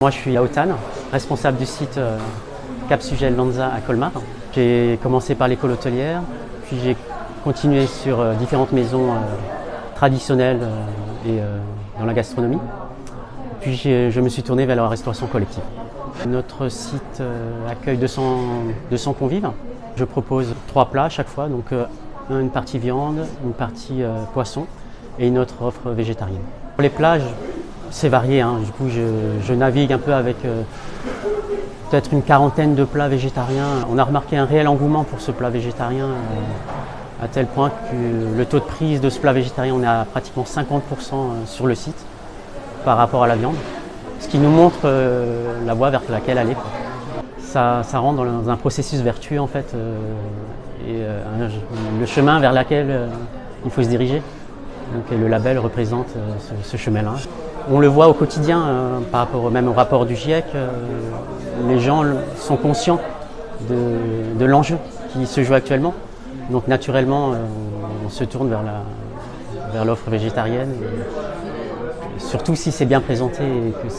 Moi je suis Aotan, responsable du site Cap-Sugel Lanza à Colmar. J'ai commencé par l'école hôtelière, puis j'ai continué sur différentes maisons traditionnelles et dans la gastronomie. Puis je me suis tourné vers la restauration collective. Notre site accueille 200 convives. Je propose 3 plats à chaque fois, donc une partie viande, une partie poisson et une autre offre végétarienne. Pour les plats, c'est varié, hein. Du coup, je navigue un peu avec peut-être une quarantaine de plats végétariens. On a remarqué un réel engouement pour ce plat végétarien, à tel point que le taux de prise de ce plat végétarien, on est à pratiquement 50% sur le site par rapport à la viande, ce qui nous montre la voie vers laquelle aller. Ça rentre dans un processus vertueux en fait, le chemin vers lequel il faut se diriger. Donc, le label représente ce chemin-là. On le voit au quotidien par rapport même au rapport du GIEC. Les gens sont conscients de l'enjeu qui se joue actuellement. Donc naturellement, on se tourne vers l'offre végétarienne. Surtout si c'est bien présenté et que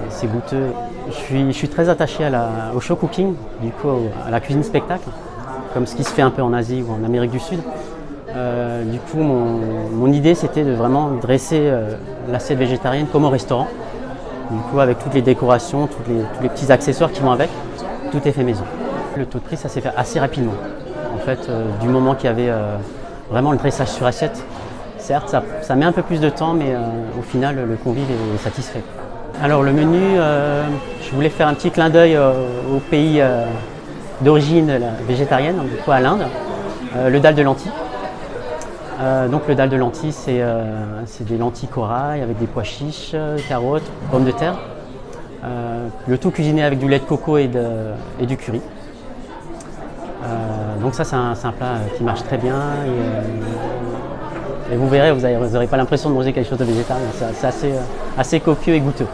c'est goûteux. Je suis très attaché au show cooking, du coup à la cuisine spectacle, comme ce qui se fait un peu en Asie ou en Amérique du Sud. Du coup, mon idée c'était de vraiment dresser l'assiette végétarienne comme au restaurant. Du coup, avec toutes les décorations, tous les petits accessoires qui vont avec, tout est fait maison. Le taux de prix, ça s'est fait assez rapidement. En fait, du moment qu'il y avait vraiment le dressage sur assiette, certes, ça met un peu plus de temps, mais au final, le convive est satisfait. Alors, le menu, je voulais faire un petit clin d'œil au pays d'origine végétarienne, du coup à l'Inde, le dal de lentilles. Donc le dal de lentilles, c'est des lentilles corail avec des pois chiches, carottes, pommes de terre. Le tout cuisiné avec du lait de coco et du curry. Donc ça, c'est un plat qui marche très bien. Et vous verrez, vous n'aurez pas l'impression de manger quelque chose de végétarien. C'est assez copieux et goûteux.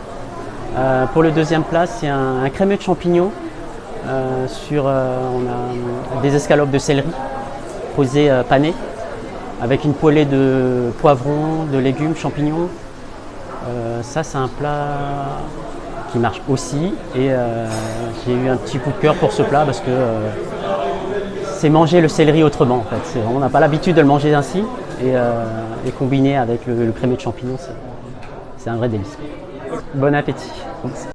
Pour le deuxième plat, c'est un crémeux de champignons. On a des escalopes de céleri posées panées, avec une poêlée de poivrons, de légumes, champignons. Ça, c'est un plat qui marche aussi. Et j'ai eu un petit coup de cœur pour ce plat parce que c'est manger le céleri autrement. En fait. On n'a pas l'habitude de le manger ainsi. Et combiné avec le crémeux de champignons, c'est un vrai délice. Bon appétit.